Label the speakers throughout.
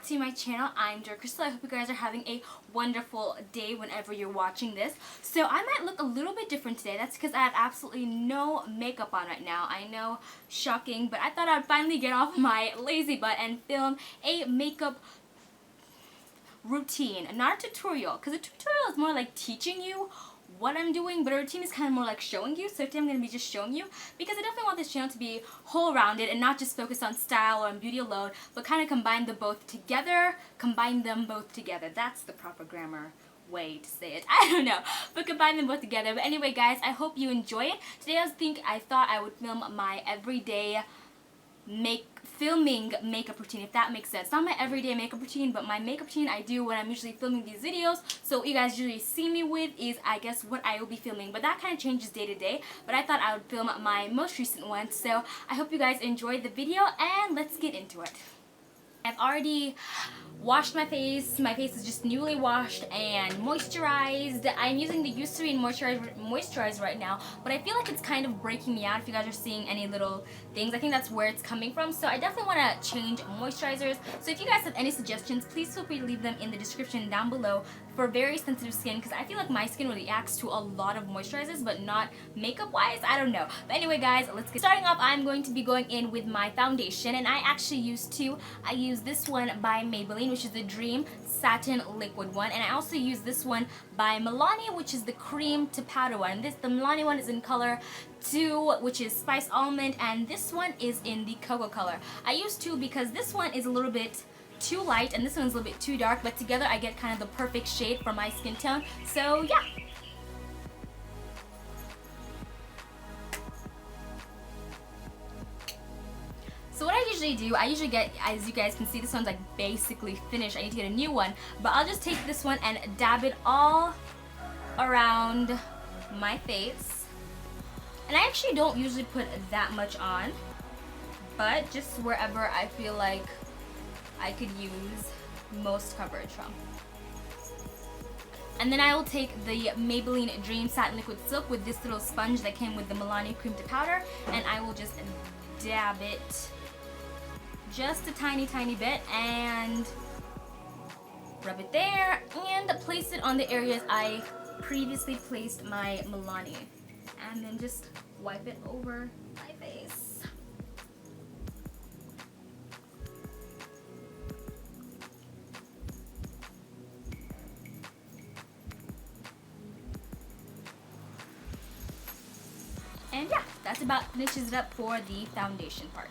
Speaker 1: to my channel. I'm JoyJlizzle. I hope you guys are having a wonderful day whenever you're watching this. So I might look a little bit different today. That's because I have absolutely no makeup on right now. I know, shocking, but I thought I'd finally get off my lazy butt and film a makeup routine, not a tutorial, because a tutorial is more like teaching you what I'm doing, but a routine is kind of more like showing you. So today I'm going to be just showing you, because I definitely want this channel to be whole-rounded and not just focused on style or on beauty alone, but kind of combine them both together. That's the proper grammar way to say it. I don't know, but combine them both together. But anyway, guys, I hope you enjoy it. Today I thought I would film my everyday filming makeup routine, if that makes sense. Not my everyday makeup routine, but my makeup routine I do when I'm usually filming these videos. So what you guys usually see me with is, I guess, what I will be filming. But that kind of changes day to day. But I thought I would film my most recent one. So I hope you guys enjoyed the video, and let's get into it. I've already washed my face. My face is just newly washed and moisturized. I'm using the Eucerin moisturizer right now, but I feel like it's kind of breaking me out if you guys are seeing any little things. I think that's where it's coming from. So I definitely want to change moisturizers. So if you guys have any suggestions, please feel free to leave them in the description down below for very sensitive skin, because I feel like my skin reacts to a lot of moisturizers, but not makeup wise. I don't know. But anyway, guys, let's get starting off. I'm going to be going in with my foundation, and I actually use two. I use this one by Maybelline, which is the Dream Satin Liquid one, and I also use this one by Milani, which is the cream to powder one. The Milani one is in color 2, which is Spice Almond, and this one is in the Cocoa color. I use 2 because this one is a little bit too light and this one's a little bit too dark, but together I get kind of the perfect shade for my skin tone. So yeah. So what I usually do, get, as you guys can see, this one's like basically finished. I need to get a new one, but I'll just take this one and dab it all around my face. And I actually don't usually put that much on, but just wherever I feel like I could use most coverage from. And then I will take the Maybelline Dream Satin Liquid Silk with this little sponge that came with the Milani Cream to Powder, and I will just dab it just a tiny bit and rub it there and place it on the areas I previously placed my Milani, and then just wipe it over my face. And yeah, that's about finishes it up for the foundation part.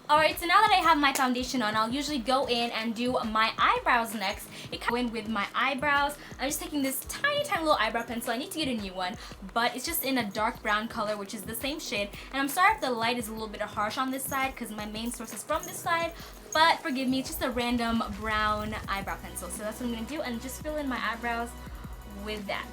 Speaker 1: Alright, so now that I have my foundation on, I'll usually go in and do my eyebrows next. I go in with my eyebrows. I'm just taking this tiny little eyebrow pencil. I need to get a new one, but it's just in a dark brown color, which is the same shade. And I'm sorry if the light is a little bit harsh on this side, because my main source is from this side, but forgive me, it's just a random brown eyebrow pencil. So that's what I'm going to do, and just fill in my eyebrows with that.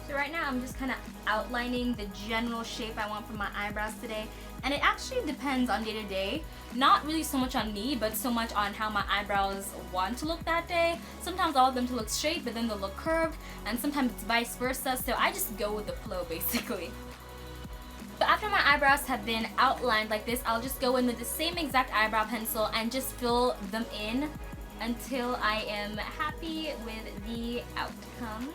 Speaker 1: So right now I'm just kind of outlining the general shape I want for my eyebrows today, and it actually depends on day to day. Not really so much on me, but so much on how my eyebrows want to look that day. Sometimes I want them to look straight, but then they'll look curved, and sometimes it's vice versa, so I just go with the flow basically. So after my eyebrows have been outlined like this, I'll just go in with the same exact eyebrow pencil and just fill them in until I am happy with the outcome.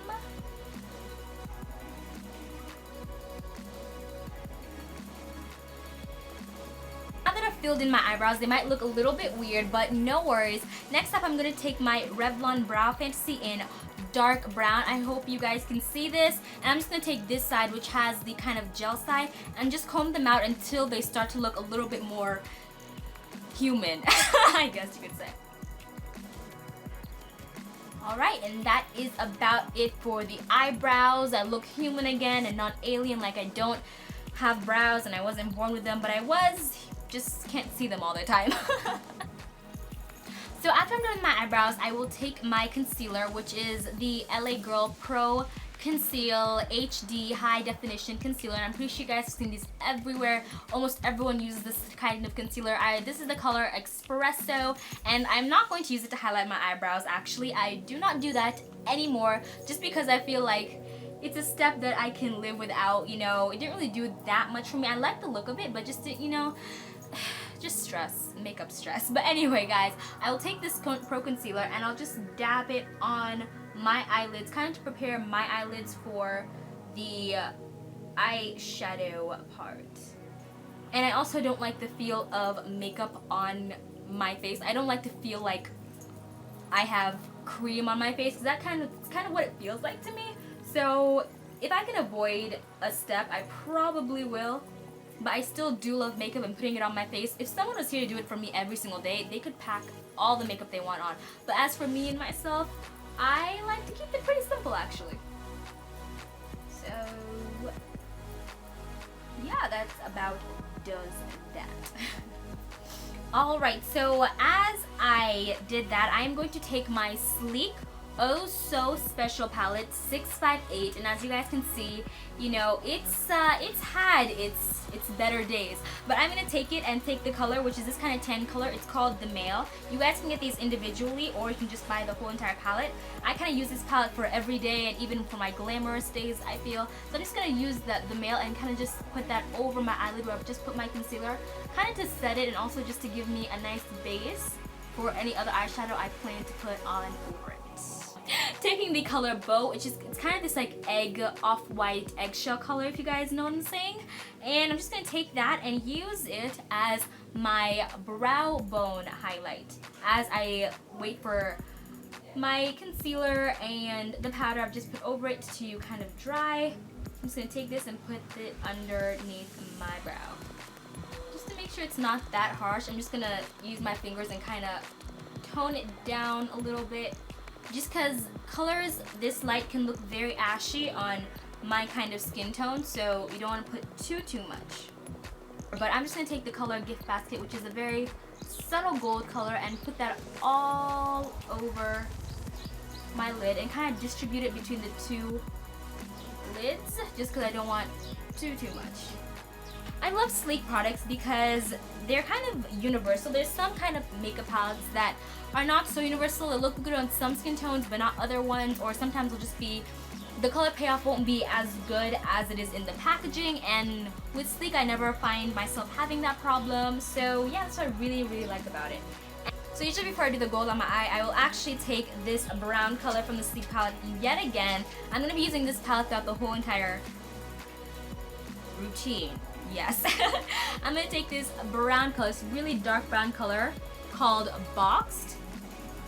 Speaker 1: Now that I've filled in my eyebrows, they might look a little bit weird, but no worries. Next up, I'm going to take my Revlon Brow Fantasy in dark brown. I hope you guys can see this. And I'm just going to take this side, which has the kind of gel side, and just comb them out until they start to look a little bit more human, I guess you could say. Alright, and that is about it for the eyebrows. I look human again and not alien, like I don't have brows and I wasn't born with them, but I was. Just can't see them all the time. So after I'm done with my eyebrows, I will take my concealer, which is the LA Girl Pro Conceal HD High Definition Concealer. And I'm pretty sure you guys have seen these everywhere. Almost everyone uses this kind of concealer. This is the color Espresso, and I'm not going to use it to highlight my eyebrows. Actually, I do not do that anymore, just because I feel like it's a step that I can live without. You know, it didn't really do that much for me. I like the look of it, but just, you know, just stress, makeup stress. But anyway, guys, I will take this Pro Concealer and I'll just dab it on my eyelids, kind of to prepare my eyelids for the eyeshadow part. And I also don't like the feel of makeup on my face. I don't like to feel like I have cream on my face, because it's kind of what it feels like to me. So if I can avoid a step, I probably will. But I still do love makeup and putting it on my face. If someone was here to do it for me every single day, they could pack all the makeup they want on. But as for me and myself, I like to keep it pretty simple, actually. So yeah, that's about does that. Alright, so as I did that, I'm going to take my Sleek Oh So Special palette 658, and as you guys can see, you know, it's had its better days, but I'm gonna take it and take the color, which is this kind of tan color. It's called the Male. You guys can get these individually, or you can just buy the whole entire palette. I kind of use this palette for every day and even for my glamorous days, I feel. So I'm just gonna use the Male and kind of just put that over my eyelid where I've just put my concealer, kind of to set it and also just to give me a nice base for any other eyeshadow I plan to put on over it. Taking the color Beau, it's kind of this like egg, off-white eggshell color, if you guys know what I'm saying. And I'm just going to take that and use it as my brow bone highlight. As I wait for my concealer and the powder I've just put over it to kind of dry, I'm just going to take this and put it underneath my brow. Just to make sure it's not that harsh, I'm just going to use my fingers and kind of tone it down a little bit. Just because colors this light can look very ashy on my kind of skin tone, so you don't want to put too much. But I'm just going to take the color Gift Basket, which is a very subtle gold color, and put that all over my lid and kind of distribute it between the two lids, just because I don't want too much. I love Sleek products because they're kind of universal. There's some kind of makeup palettes that are not so universal. They look good on some skin tones but not other ones, or sometimes it'll just be, the color payoff won't be as good as it is in the packaging, and with Sleek I never find myself having that problem. So yeah, that's what I really like about it. So usually before I do the gold on my eye, I will actually take this brown color from the Sleek palette yet again. I'm going to be using this palette throughout the whole entire routine. Yes. I'm going to take this brown color, this really dark brown color called Boxed.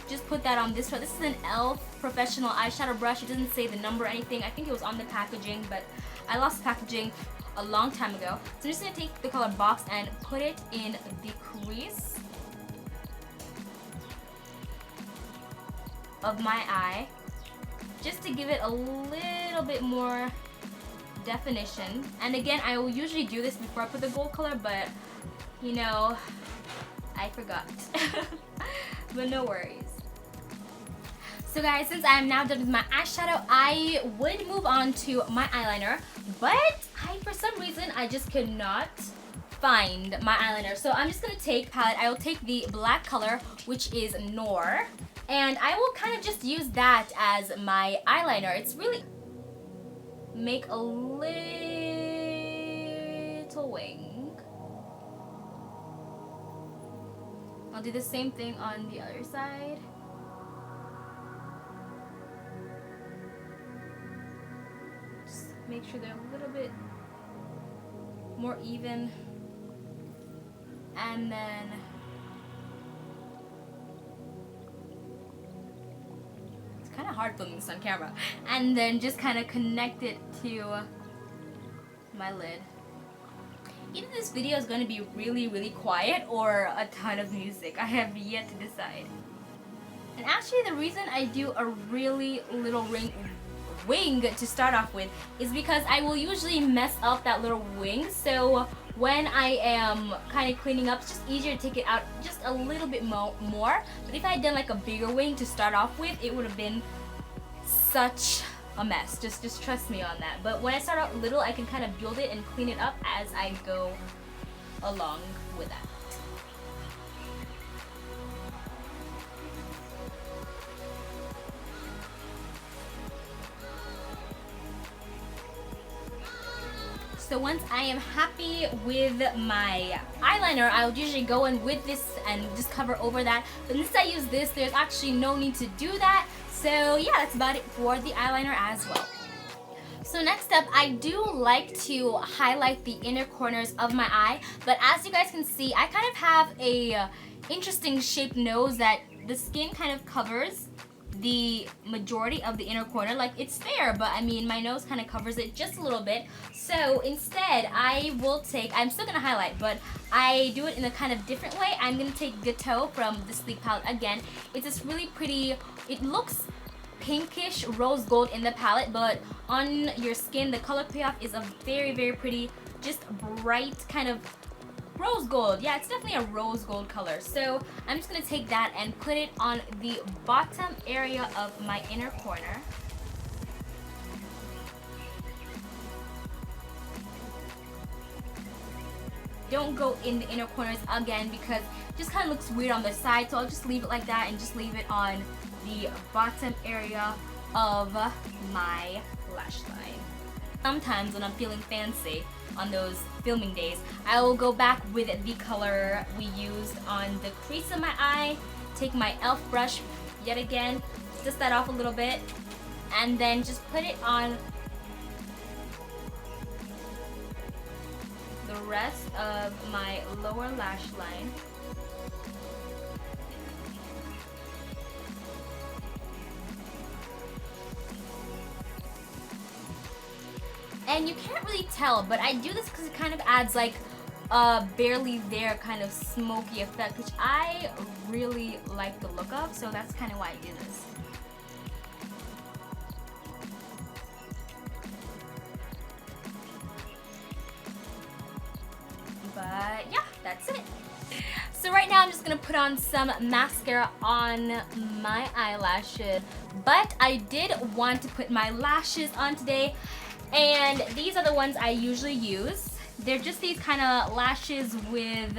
Speaker 1: Just put that on this one. This is an e.l.f. professional eyeshadow brush. It doesn't say the number or anything. I think it was on the packaging, but I lost the packaging a long time ago. So I'm just going to take the color Boxed and put it in the crease of my eye, just to give it a little bit more definition. And again, I will usually do this before I put the gold color, but you know, I forgot. But no worries. So guys, since I'm now done with my eyeshadow, I would move on to my eyeliner, but for some reason I just could not find my eyeliner. So I'm just gonna take palette. I will take the black color, which is Noir, and I will kind of just use that as my eyeliner. It's really make a little wing. I'll do the same thing on the other side. Just make sure they're a little bit more even. And then it's kind of hard filming this on camera. And then just kind of connect it to my lid. Either this video is going to be really quiet or a ton of music. I have yet to decide. And actually the reason I do a really little wing to start off with is because I will usually mess up that little wing. So when I am kind of cleaning up, it's just easier to take it out just a little bit more. But if I had done like a bigger wing to start off with, it would have been such a mess. Just trust me on that. But when I start out little, I can kind of build it and clean it up as I go along with that. So once I am happy with my eyeliner, I would usually go in with this and just cover over that. But since I use this, there's actually no need to do that. So yeah, that's about it for the eyeliner as well. So next up, I do like to highlight the inner corners of my eye, but as you guys can see, I kind of have a interesting shaped nose that the skin kind of covers the majority of the inner corner. Like, it's there, but I mean, my nose kind of covers it just a little bit. So instead, I will take, I'm still gonna highlight, but I do it in a kind of different way. I'm gonna take Gateau from the Sleek palette again. It's this really pretty, it looks pinkish rose gold in the palette, but on your skin, the color payoff is a very, very pretty, just bright kind of rose gold. Yeah, it's definitely a rose gold color. So I'm just gonna take that and put it on the bottom area of my inner corner. Don't go in the inner corners again because it just kind of looks weird on the side, so I'll just leave it like that and just leave it on the bottom area of my lash line. Sometimes when I'm feeling fancy on those filming days, I will go back with the color we used on the crease of my eye, take my e.l.f. brush yet again, dust that off a little bit, and then just put it on the rest of my lower lash line. And you can't really tell, but I do this because it kind of adds like a barely there kind of smoky effect, which I really like the look of, so that's kind of why I do this. But yeah, that's it. So right now I'm just gonna put on some mascara on my eyelashes, but I did want to put my lashes on today. And these are the ones I usually use. They're just these kind of lashes with,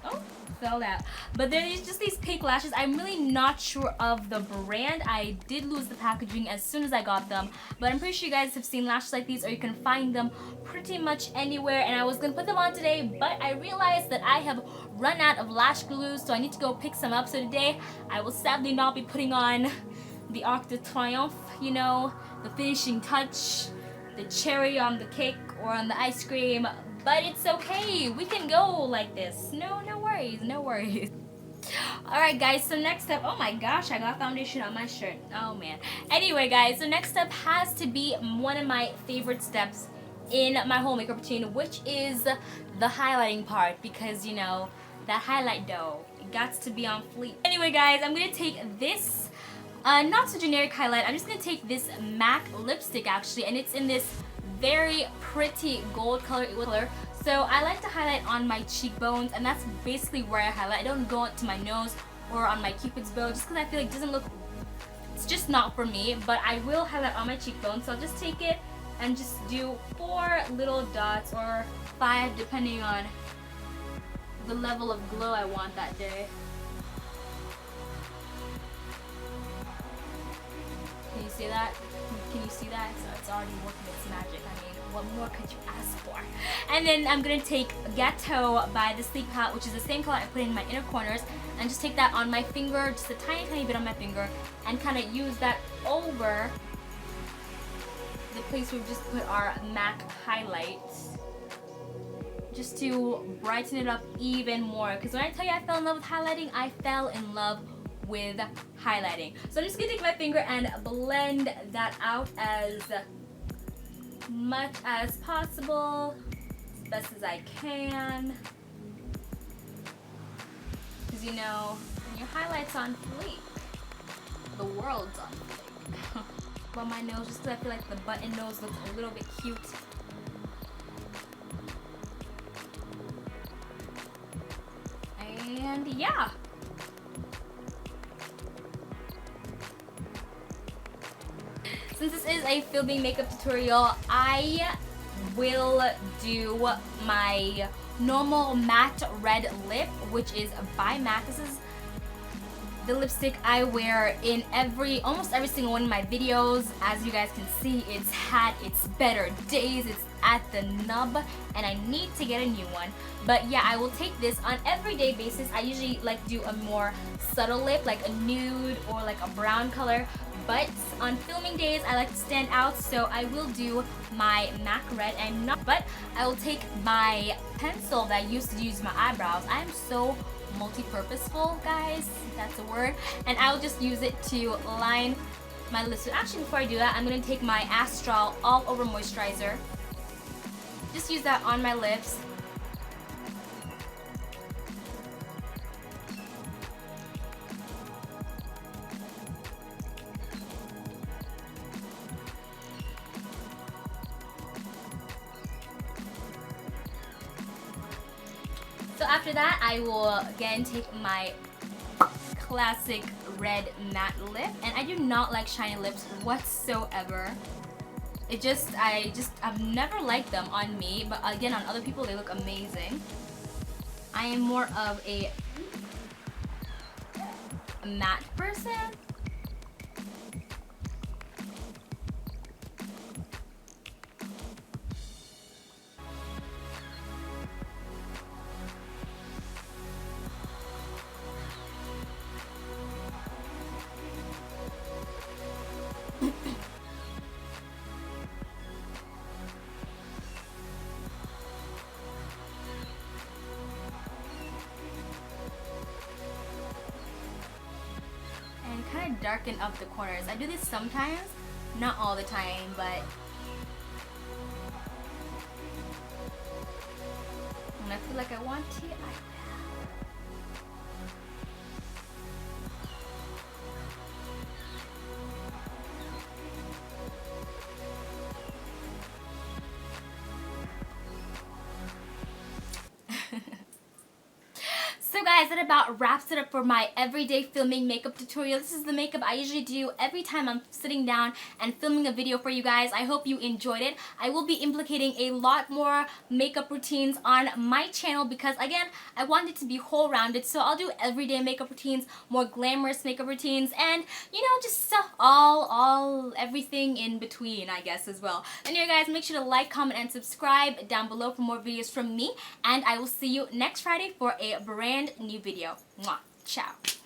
Speaker 1: oh, fell out. But they're just these pink lashes. I'm really not sure of the brand. I did lose the packaging as soon as I got them. But I'm pretty sure you guys have seen lashes like these, or you can find them pretty much anywhere. And I was gonna put them on today, but I realized that I have run out of lash glue, so I need to go pick some up. So today, I will sadly not be putting on the Arc de Triomphe, you know, the finishing touch, the cherry on the cake or on the ice cream, but it's okay. We can go like this. No worries, no worries. Alright guys, so next up, oh my gosh, I got foundation on my shirt. Oh man. Anyway guys, so next up has to be one of my favorite steps in my whole makeup routine, which is the highlighting part, because you know, that highlight dough, it got to be on fleek. Anyway guys, I'm gonna take this not so generic highlight. I'm just gonna take this MAC lipstick actually, and it's in this very pretty gold color. So I like to highlight on my cheekbones, and that's basically where I highlight. I don't go to my nose or on my cupid's bow just because I feel like it doesn't look, it's just not for me, but I will highlight on my cheekbones. So I'll just take it and just do 4 little dots, or 5 depending on the level of glow I want that day. Can you see that? Can you see that? So it's already working its magic. I mean, what more could you ask for? And then I'm gonna take Gateau by the Sleek palette, which is the same color I put in my inner corners, and just take that on my finger, just a tiny bit on my finger, and kind of use that over the place we've just put our MAC highlights, just to brighten it up even more. Because when I tell you I fell in love with highlighting, I fell in love with highlighting. So I'm just gonna take my finger and blend that out as much as possible, as best as I can. Because you know, when your highlight's on fleek, the world's on fleek. But my nose, just because I feel like the button nose looks a little bit cute. And yeah. Since this is a filming makeup tutorial, I will do my normal matte red lip, which is by MAC. This is the lipstick I wear in almost every single one of my videos. As you guys can see, it's had its better days, its at the nub and I need to get a new one. But yeah, I will take this on everyday basis. I usually like do a more subtle lip, like a nude or like a brown color. But on filming days, I like to stand out, so I will do my MAC red and not. But I will take my pencil that I used to use my eyebrows. I am so multi-purposeful, guys. That's a word. And I will just use it to line my lips. So actually, before I do that, I'm gonna take my Astral All Over Moisturizer. Just use that on my lips. So after that, I will again take my classic red matte lip, and I do not like shiny lips whatsoever. I've never liked them on me, but again, on other people, they look amazing. I am more of a matte person. Kind of darken up the corners. I do this sometimes, not all the time, but when I feel like I want to, I will. So guys, that about wraps it up for my everyday filming makeup tutorial. This is the makeup I usually do every time I'm sitting down and filming a video for you guys. I hope you enjoyed it. I will be implicating a lot more makeup routines on my channel because again, I want it to be whole-rounded. So I'll do everyday makeup routines, more glamorous makeup routines, and you know, just everything in between, I guess, as well. Anyway guys, make sure to like, comment, and subscribe down below for more videos from me, and I will see you next Friday for a brand new video. Mwah. Ciao.